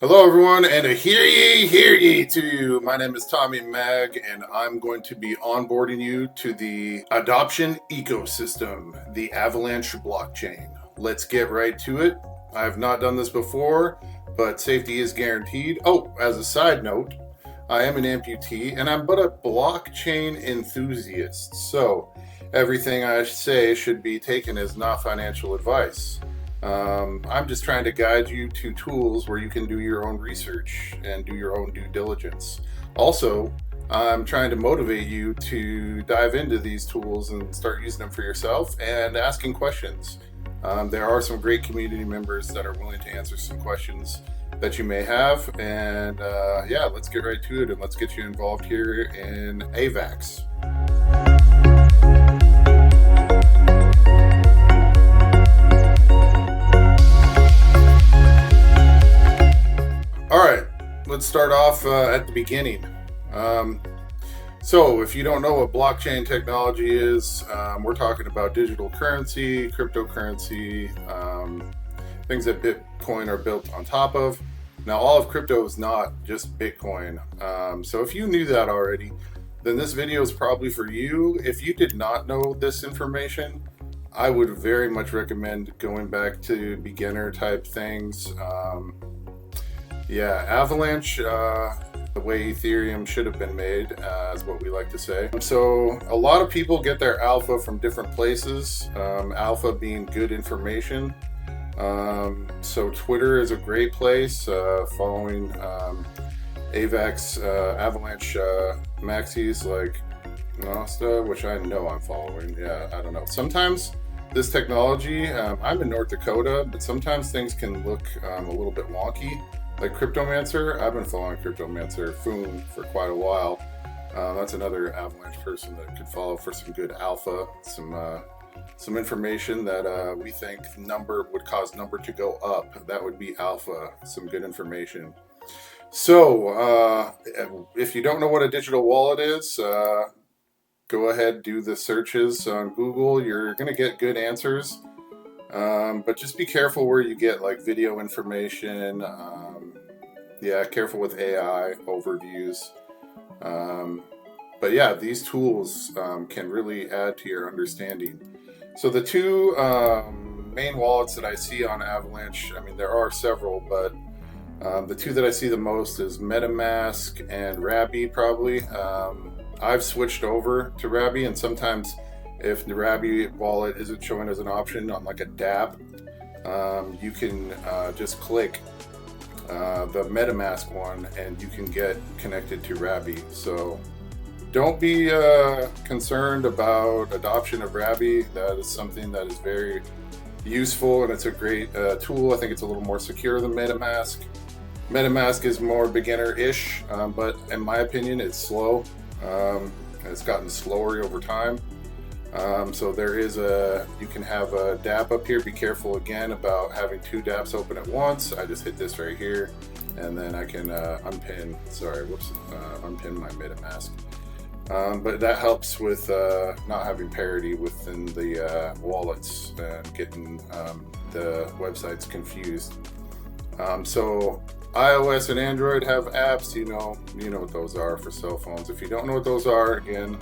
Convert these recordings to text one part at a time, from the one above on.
Hello, everyone, and a hear ye to you. My name is Tommy Mag, and I'm going to be onboarding you to the adoption ecosystem, the Avalanche blockchain. Let's get right to it. I have not done this before, but safety is guaranteed. Oh, as a side note, I am an amputee, and I'm but a blockchain enthusiast, so everything I say should be taken as not financial advice. I'm just trying to guide you to tools where you can do your own research and do your own due diligence. Also, I'm trying to motivate you to dive into these tools and start using them for yourself and asking questions. There are some great community members that are willing to answer some questions that you may have. And yeah, let's get right to it and let's get you involved here in AVAX. All right, let's start off at the beginning. So if you don't know what blockchain technology is, we're talking about digital currency, cryptocurrency, things that Bitcoin are built on top of. Now, all of crypto is not just Bitcoin. So if you knew that already, then this video is probably for you. If you did not know this information, I would very much recommend going back to beginner type things. Yeah, Avalanche, the way Ethereum should have been made, is what we like to say. So a lot of people get their alpha from different places, alpha being good information. So Twitter is a great place, following AVAX, Avalanche maxis like Nasta, which I know I'm following. Yeah, I don't know. Sometimes this technology, I'm in North Dakota, but sometimes things can look a little bit wonky. Like Cryptomancer, I've been following Cryptomancer Foon for quite a while. That's another Avalanche person that could follow for some good alpha, some information that we think would cause number to go up. That would be alpha, some good information. So if you don't know what a digital wallet is, go ahead, do the searches on Google. You're going to get good answers. But just be careful where you get like video information. Yeah, careful with AI overviews. But yeah, these tools can really add to your understanding. So the two main wallets that I see on Avalanche, I mean, there are several, but the two that I see the most is MetaMask and Rabby, probably. I've switched over to Rabby, and sometimes if the Rabby wallet isn't showing as an option on like a dApp, you can just click the MetaMask one and you can get connected to Rabby. So don't be concerned about adoption of Rabby. That is something that is very useful and it's a great tool. I think it's a little more secure than MetaMask. MetaMask is more beginner-ish, but in my opinion, it's slow. It's gotten slower over time. So there is you can have a dApp up here. Be careful again about having two dApps open at once. I just hit this right here and then I can unpin my MetaMask. But that helps with not having parity within the wallets and getting the websites confused. So iOS and Android have apps, you know what those are for cell phones. If you don't know what those are, again,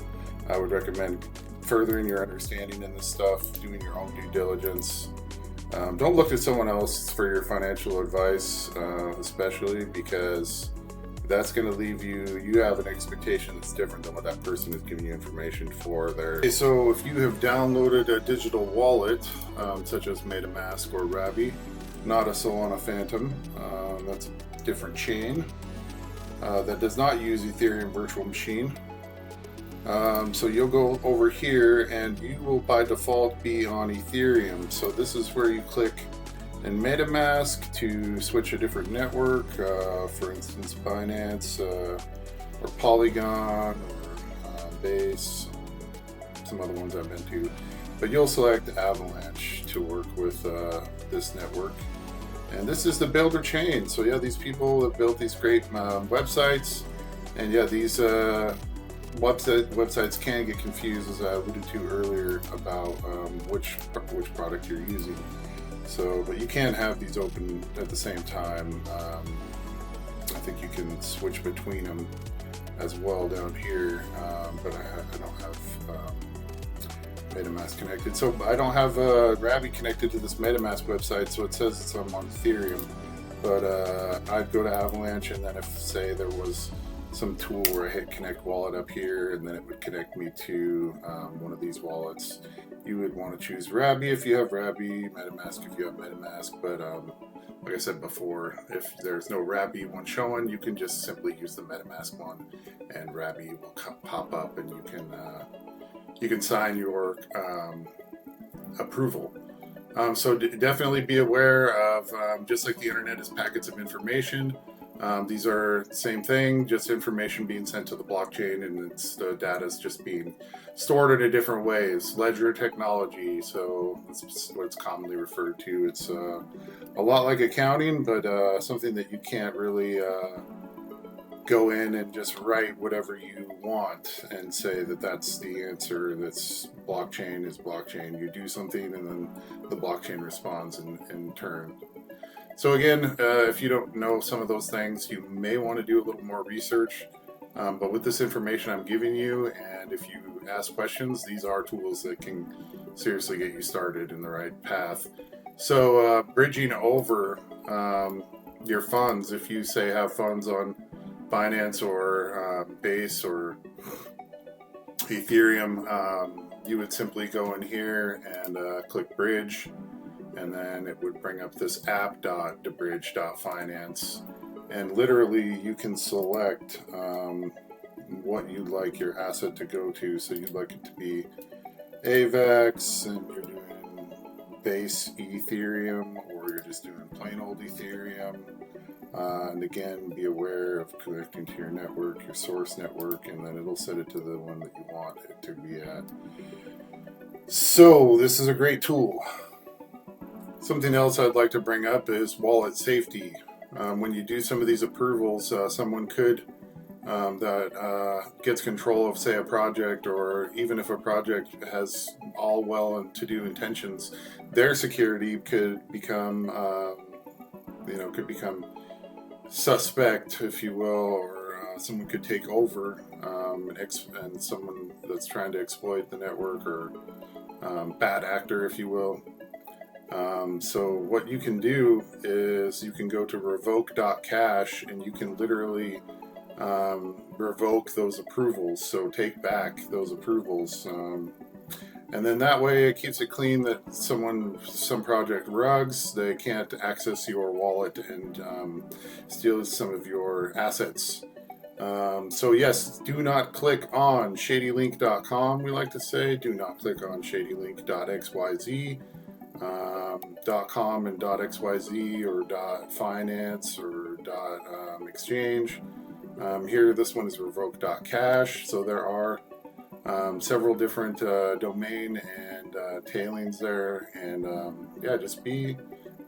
I would recommend furthering your understanding in this stuff, doing your own due diligence. Don't look to someone else for your financial advice, especially because that's going to leave you have an expectation that's different than what that person is giving you information for there. Okay, so if you have downloaded a digital wallet, such as MetaMask or Rabby, not a Solana Phantom, that's a different chain that does not use Ethereum Virtual Machine. So you'll go over here and you will by default be on Ethereum. So this is where you click in MetaMask to switch a different network, for instance Binance or Polygon or Base, some other ones I've been to. But you'll select Avalanche to work with this network. And this is the builder chain. So yeah, these people have built these great websites, and yeah, these websites can get confused, as I alluded to earlier, about which product you're using. So, but you can have these open at the same time. can switch between them as well down here, but I don't have MetaMask connected. So I don't have Rabby connected to this MetaMask website, so it says it's on Ethereum. But I'd go to Avalanche, and then if, say, there was some tool where I hit connect wallet up here, and then it would connect me to one of these wallets, you would want to choose Rabby if you have Rabby, MetaMask if you have MetaMask. But like I said before, if there's no Rabby one showing, you can just simply use the MetaMask one, and Rabby will pop up, and you can sign your approval. So definitely be aware of, just like the internet is packets of information, these are the same thing, just information being sent to the blockchain, and the data is just being stored in a different ways. Ledger technology, so that's what it's commonly referred to. It's a lot like accounting, but something that you can't really go in and just write whatever you want and say that that's the answer. That's blockchain is blockchain. You do something, and then the blockchain responds in turn. So again, if you don't know some of those things, you may want to do a little more research. But with this information I'm giving you, and if you ask questions, these are tools that can seriously get you started in the right path. So bridging over your funds, if you say have funds on Binance or Base or Ethereum, you would simply go in here and click bridge, and then it would bring up this app.debridge.finance, and literally you can select what you'd like your asset to go to. So you'd like it to be AVAX, and you're doing base Ethereum, or you're just doing plain old Ethereum. And again, be aware of connecting to your network, your source network, and then it'll set it to the one that you want it to be at. So this is a great tool. Something else I'd like to bring up is wallet safety. When you do some of these approvals, someone could that gets control of, say, a project, or even if a project has all well and to-do intentions, their security could become, suspect, if you will, or someone could take over, and someone that's trying to exploit the network, or bad actor, if you will. So what you can do is you can go to revoke.cash, and you can literally revoke those approvals, so take back those approvals, and then that way it keeps it clean that some project rugs, they can't access your wallet and steal some of your assets. So yes, do not click on shadylink.com. We like to say, do not click on shadylink.xyz. .com and .xyz or .finance or .exchange. Here, this one is revoke.cash. So there are several different domain and tailings there, and yeah, just be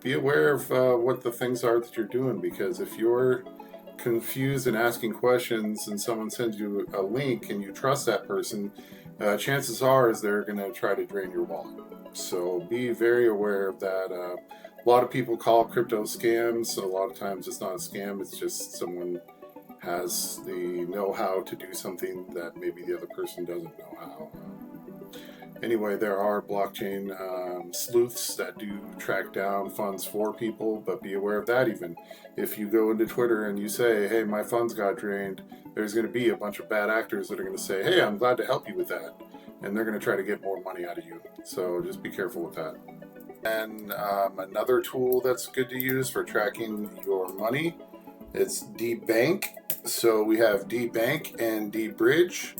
aware of what the things are that you're doing, because if you're confused and asking questions and someone sends you a link and you trust that person, chances are is they're going to try to drain your wallet. So be very aware of that. A lot of people call crypto scams. A lot of times it's not a scam, it's just someone has the know-how to do something that maybe the other person doesn't know how. Anyway, there are blockchain sleuths that do track down funds for people, but be aware of that. Even if you go into Twitter and you say, hey, my funds got drained, there's going to be a bunch of bad actors that are going to say, hey, I'm glad to help you with that. And they're going to try to get more money out of you. So just be careful with that. And another tool that's good to use for tracking your money, it's dbank. So we have dbank and dbridge.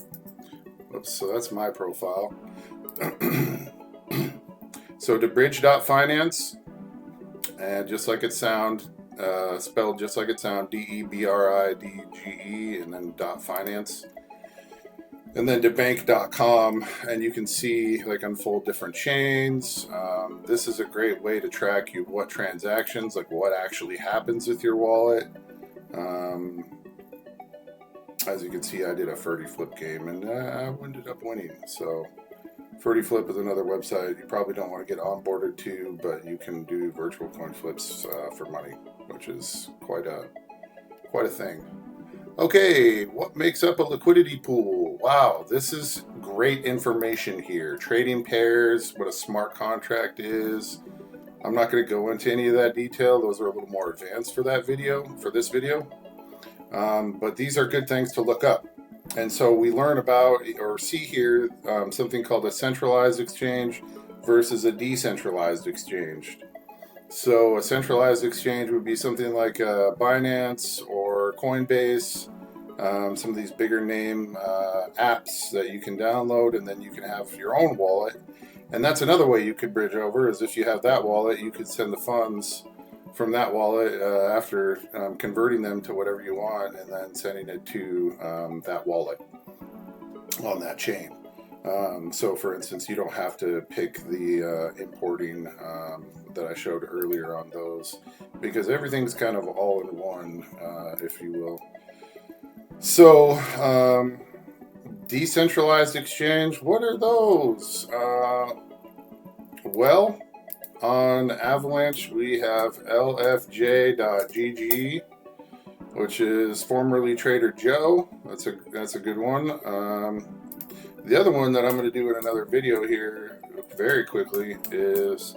Oops, so that's my profile. So debridge.finance, and just like it sounds, spelled just like it sounds, DEBRIDGE, and then .finance. And then debank.com, and you can see like unfold different chains. This is a great way to track what transactions, like what actually happens with your wallet. As you can see, I did a Furdy Flip game, and I ended up winning. So Furdy Flip is another website you probably don't want to get onboarded to, but you can do virtual coin flips for money, which is quite quite a thing. Okay, what makes up a liquidity pool? Wow, this is great information here. Trading pairs, what a smart contract is. I'm not going to go into any of that detail. Those are a little more advanced for that video, for this video. But these are good things to look up. And so we learn about, or see here, something called a centralized exchange versus a decentralized exchange. So a centralized exchange would be something like Binance or Coinbase, some of these bigger name apps that you can download, and then you can have your own wallet. And that's another way you could bridge over, is if you have that wallet, you could send the funds from that wallet after converting them to whatever you want, and then sending it to that wallet on that chain. So for instance, you don't have to pick the importing that I showed earlier on those, because everything's kind of all in one, if you will. So decentralized exchange, what are those? Well, on Avalanche we have lfj.gg, which is formerly Trader Joe. That's a good one. The other one that I'm going to do in another video here very quickly is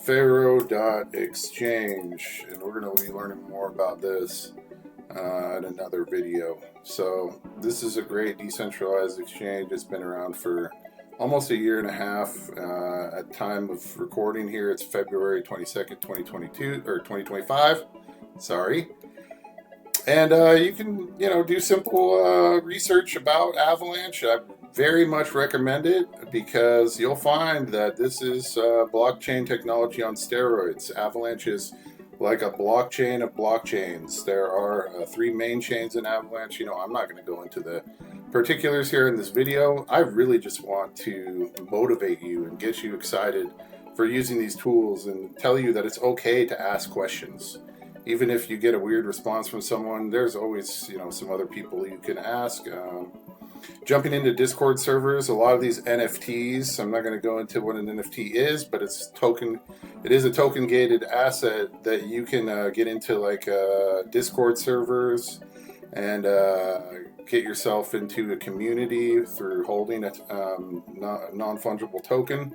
pharaoh.exchange, and we're going to be learning more about this in another video. So this is a great decentralized exchange. It's been around for almost a year and a half. At time of recording here, it's February 22nd, 2022 or 2025. Sorry. And you can, do simple research about Avalanche. I very much recommend it, because you'll find that this is blockchain technology on steroids. Avalanche is like a blockchain of blockchains. There are 3 main chains in Avalanche. I'm not going to go into the particulars here in this video. I really just want to motivate you and get you excited for using these tools, and tell you that it's okay to ask questions. Even if you get a weird response from someone, there's always, some other people you can ask. Jumping into Discord servers, a lot of these NFTs, I'm not going to go into what an NFT is, but it is a token gated asset that you can get into, like Discord servers, and get yourself into a community through holding a non-fungible token.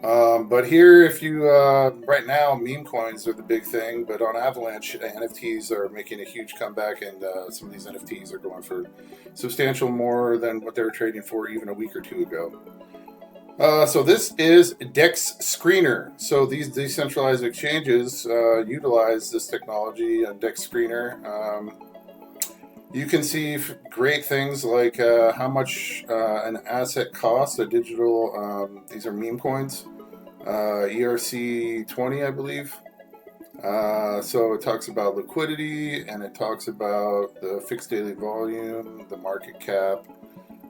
But here, if you, right now, meme coins are the big thing, but on Avalanche, NFTs are making a huge comeback, and some of these NFTs are going for substantial more than what they were trading for even a week or two ago. So this is DEX Screener. So these decentralized exchanges utilize this technology on DEX Screener. You can see great things like how much an asset costs, a digital, these are meme coins, ERC20, I believe. So it talks about liquidity, and it talks about the fixed daily volume, the market cap,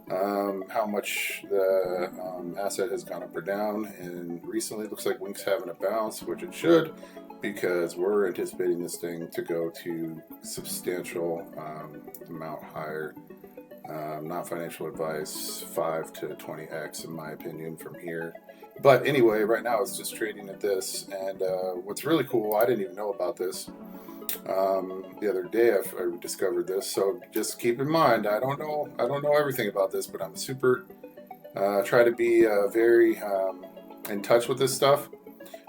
how much the asset has gone up or down. And recently it looks like Wink's having a bounce, which it should, because we're anticipating this thing to go to substantial amount higher. Not financial advice, 5 to 20x in my opinion from here. But anyway, right now it's just trading at this. And what's really cool, I didn't even know about this. The other day I discovered this, so just keep in mind, I don't know everything about this, but I'm super try to be very in touch with this stuff.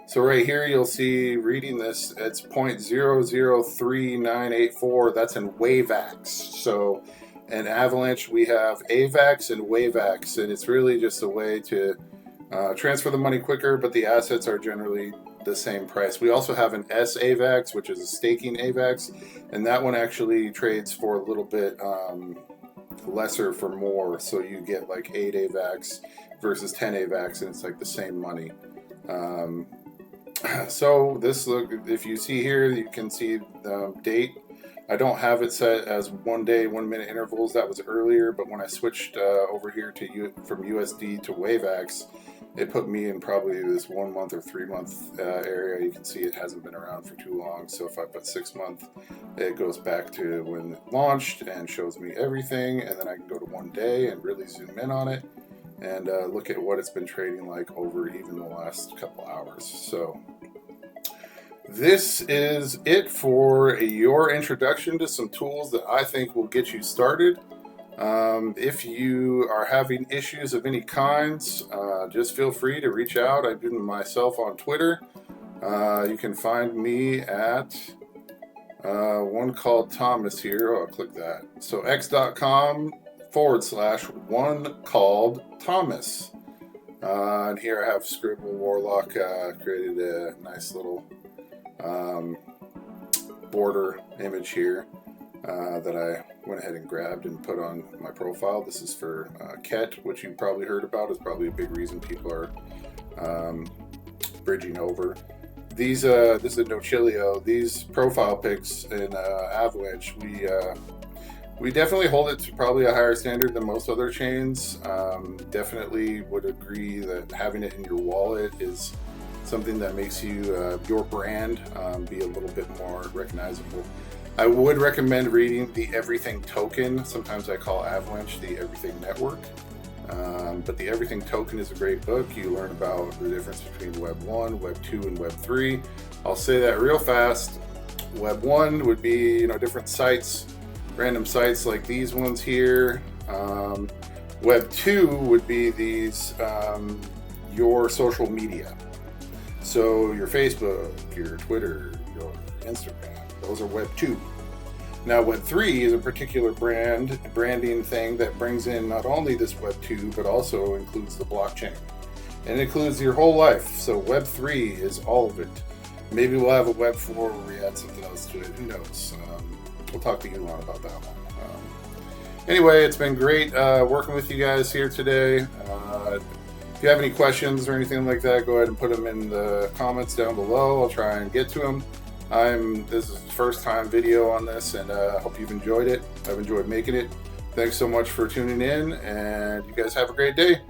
So right here you'll see, reading this, it's 0.003984. That's in AVAX. So in Avalanche we have AVAX and AVAX, and it's really just a way to transfer the money quicker, but the assets are generally the same price. We also have an AVAX, which is a staking AVAX, and that one actually trades for a little bit lesser for more. So you get like 8 AVAX versus 10 AVAX, and it's like the same money. So this, look, if you see here, you can see the date. I don't have it set as 1 day, 1 minute intervals. That was earlier, but when I switched over here to from USD to AVAX, it put me in probably this 1 month or 3 month area. You can see it hasn't been around for too long. So if I put 6 months, it goes back to when it launched and shows me everything. And then I can go to 1 day and really zoom in on it and look at what it's been trading like over even the last couple hours. So this is it for your introduction to some tools that I think will get you started. If you are having issues of any kinds, just feel free to reach out. I've been myself on Twitter. You can find me at one called Thomas here. I'll click that. So x.com/one called Thomas. And here I have Scribble Warlock created a nice little border image here that I went ahead and grabbed and put on my profile. This is for Ket, which you probably heard about. Is probably a big reason people are bridging over. These this is a Nochilio. These profile pics in Avalanche, we definitely hold it to probably a higher standard than most other chains. Definitely would agree that having it in your wallet is something that makes you your brand be a little bit more recognizable. I would recommend reading the Everything Token. Sometimes I call Avalanche the Everything Network. But the Everything Token is a great book. You learn about the difference between Web 1, Web 2, and Web 3. I'll say that real fast. Web 1 would be, different sites, random sites like these ones here. Web 2 would be these, your social media. So your Facebook, your Twitter, your Instagram. Those are Web 2. Now, Web 3 is a particular branding thing that brings in not only this Web 2, but also includes the blockchain. And it includes your whole life. So Web 3 is all of it. Maybe we'll have a Web 4 where we add something else to it. Who knows? We'll talk to Elon about that one. Anyway, it's been great working with you guys here today. If you have any questions or anything like that, go ahead and put them in the comments down below. I'll try and get to them. This is the first time video on this, and I hope you've enjoyed it. I've enjoyed making it. Thanks so much for tuning in, and you guys have a great day.